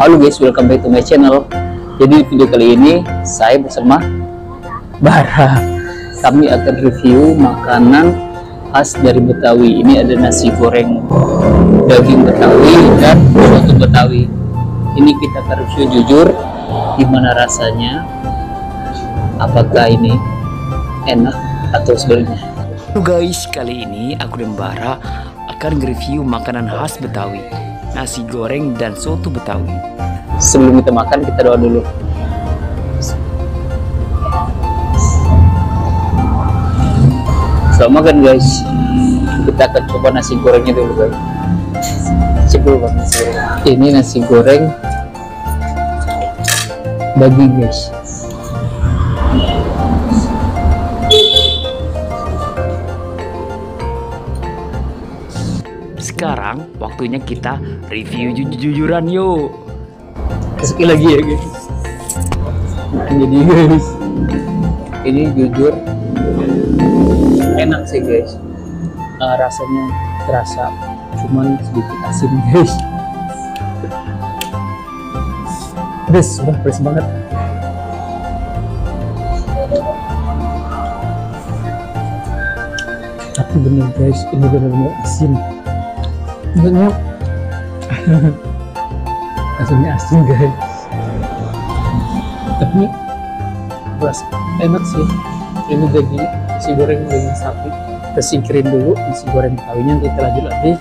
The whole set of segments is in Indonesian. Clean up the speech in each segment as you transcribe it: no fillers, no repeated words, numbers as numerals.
Halo guys, welcome back to my channel. Jadi video kali ini saya bersama Bara. Kami akan review makanan khas dari Betawi. Ini ada nasi goreng daging Betawi dan soto Betawi. Ini kita akan review jujur, gimana rasanya, apakah ini enak atau sebaliknya. Guys, kali ini aku dan Bara akan review makanan khas Betawi, nasi goreng dan soto Betawi. Sebelum kita makan, kita doa dulu. Selamat makan guys. Kita akan coba nasi gorengnya dulu guys. Cek dulu bang, nasi goreng. Ini nasi goreng daging guys. Sekarang waktunya kita review jujuran yuk. Sekali lagi ya guys. Jadi guys, ini jujur enak sih guys. Rasanya terasa, cuman sedikit asin guys. Pedes banget. Tapi bener guys, ini bener-bener asin. Bener asinnya asin guys, tapi beras enak sih. Ini daging nasi goreng daging sapi. Kita singkirin dulu nasi goreng Betawinya, kita lanjut lagi.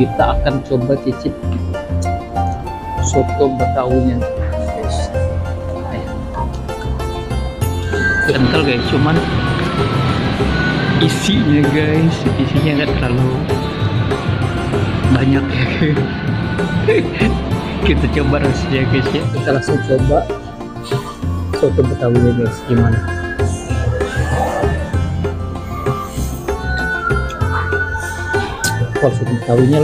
Kita akan coba cicip soto Betawinya guys. Kental guys, cuman isinya guys, isinya nggak terlalu banyak ya guys. Kita coba rasanya guys ya. Kita langsung coba soto Betawinya guys, gimana. Kalau soto Betawinya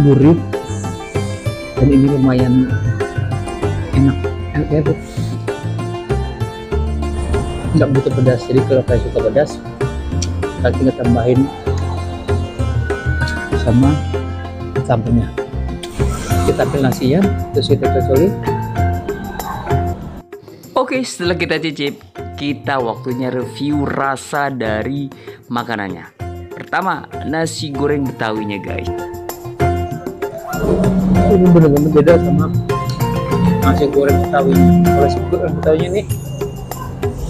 gurih dan ini lumayan enak ya tuh. Nggak butuh pedas, jadi kalau kalian suka pedas nanti kita tambahin sama sambelnya. Kita ambil nasinya, terus kita cocolin. Oke, setelah kita cicip, kita waktunya review rasa dari makanannya. Pertama, nasi goreng Betawinya guys. Ini benar-benar beda sama nasi goreng Betawinya. Kalau nasi goreng Betawinya nih,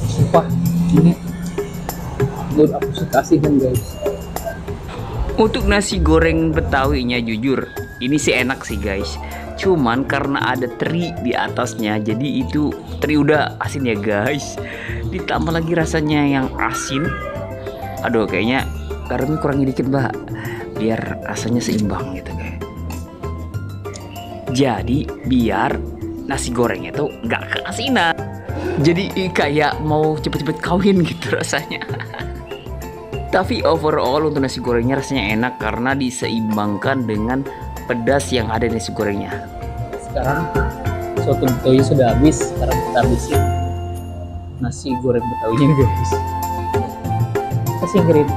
sumpah ini menurut aku suka asinan guys. Untuk nasi goreng Betawinya jujur ini sih enak sih guys, cuman karena ada teri di atasnya, jadi itu teri udah asin ya guys, ditambah lagi rasanya yang asin. Aduh, kayaknya garamnya kurangin dikit mbak, biar rasanya seimbang gitu guys. Jadi biar nasi gorengnya tuh nggak keasinan, jadi kayak mau cepet-cepet kawin gitu rasanya. Tapi overall untuk nasi gorengnya rasanya enak karena diseimbangkan dengan pedas yang ada di nasi gorengnya. Sekarang soto Betawi sudah habis, sekarang kita habisin nasi goreng Betawinya guys. Kita singkirin.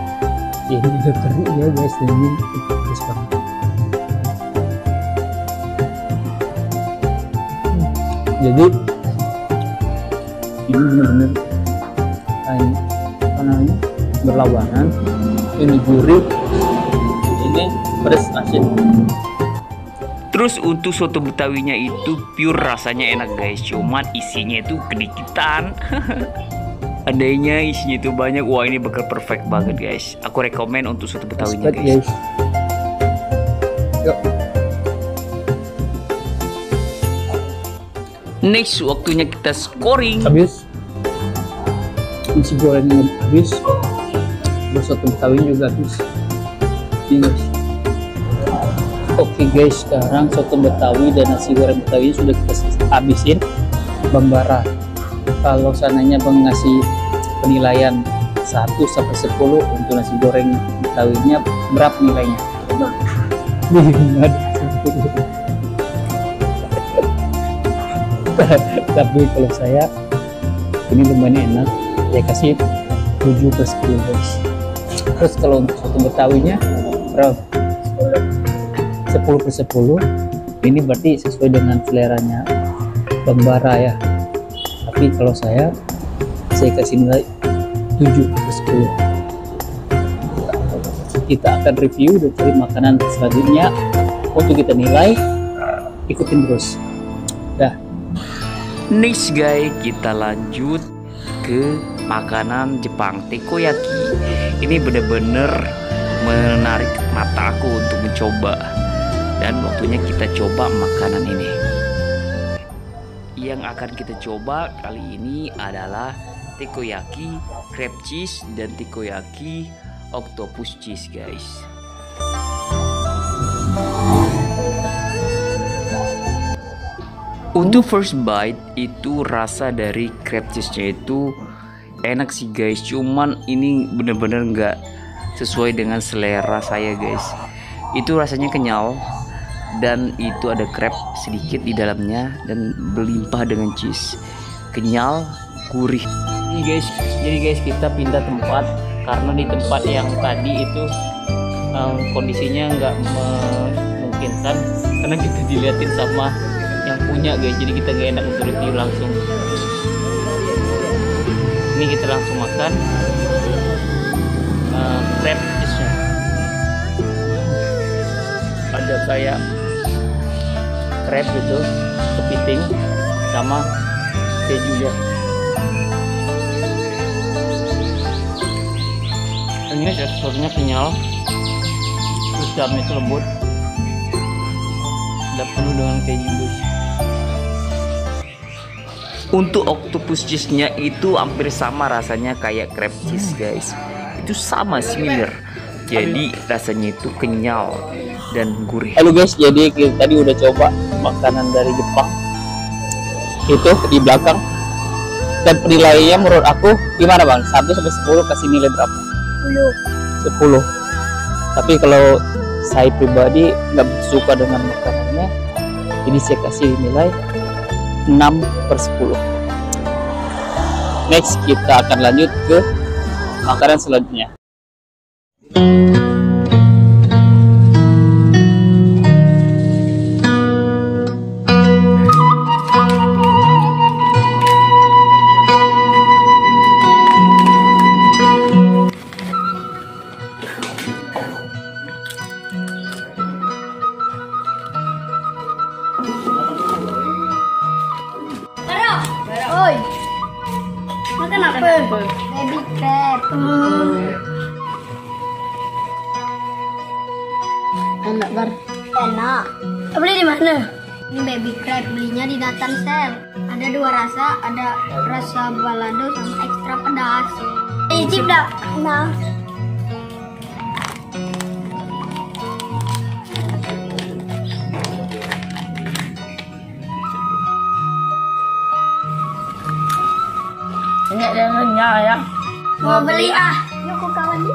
Ini udah kering ya guys, dan ini pedas banget. Jadi ini benar-benar apa namanya, berlawanan. Ini gurih, ini pedas asin. Terus untuk soto Betawinya itu pure rasanya enak guys, cuman isinya itu kedikitan. Adanya isinya itu banyak. Wah, ini bakal perfect banget guys. Aku rekomen untuk soto Betawinya guys. Yuk. Next, waktunya kita scoring. Habis nasi gorengnya habis, terus soto Betawinya juga habis. Ini guys. Oke guys, sekarang soto Betawi dan nasi goreng Betawi sudah kita habisin. Bang Bara, kalau sananya Bang ngasih penilaian 1 sampai 10 untuk nasi goreng Betawinya, berapa nilainya? Tapi kalau saya, ini lumayan enak, saya kasih 7/10 guys. Terus kalau untuk soto Betawinya berapa? 10/10. Ini berarti sesuai dengan seleranya Bang Bara ya. Tapi kalau saya kasih nilai 7/10. Kita akan review dan cari makanan selanjutnya untuk kita nilai. Ikutin terus. Dah. Next guys, kita lanjut ke makanan Jepang, takoyaki. Ini bener-bener menarik mata aku untuk mencoba, dan waktunya kita coba makanan ini. Yang akan kita coba kali ini adalah takoyaki crab cheese dan takoyaki octopus cheese guys. Untuk first bite itu rasa dari crab cheese-nya itu enak sih guys, cuman ini bener-bener nggak sesuai dengan selera saya guys. Itu rasanya kenyal dan itu ada crab sedikit di dalamnya dan berlimpah dengan cheese. Kenyal, gurih. Jadi guys kita pindah tempat karena di tempat yang tadi itu kondisinya nggak memungkinkan karena kita dilihatin sama yang punya guys, jadi kita gak enak untuk review langsung. Ini kita langsung makan crab cheese-nya. Ada kayak crab gitu, kepiting sama kejunya. Ini teksturnya kenyal, terus dalamnya itu lembut, udah penuh dengan keju guys. Untuk octopus cheese-nya itu hampir sama rasanya kayak crab cheese guys. Itu sama, similar. Jadi rasanya itu kenyal dan gurih. Halo guys, jadi kita tadi udah coba makanan dari Jepang. Itu di belakang. Dan penilaiannya menurut aku gimana Bang? 1-10 kasih nilai berapa? 10. Tapi kalau saya pribadi nggak suka dengan makanannya, jadi saya kasih nilai 6/10. Next kita akan lanjut ke makanan selanjutnya. Oi, makan apa? Baby crab. Enak bar. Enak. Beli di mana? Ini baby crab, belinya di Nathan Sale. Ada 2 rasa, ada rasa balado sama ekstra pedas. Icip dah. Nah. Ini ada renyah ya. Mau beli ah. Yuk kawan.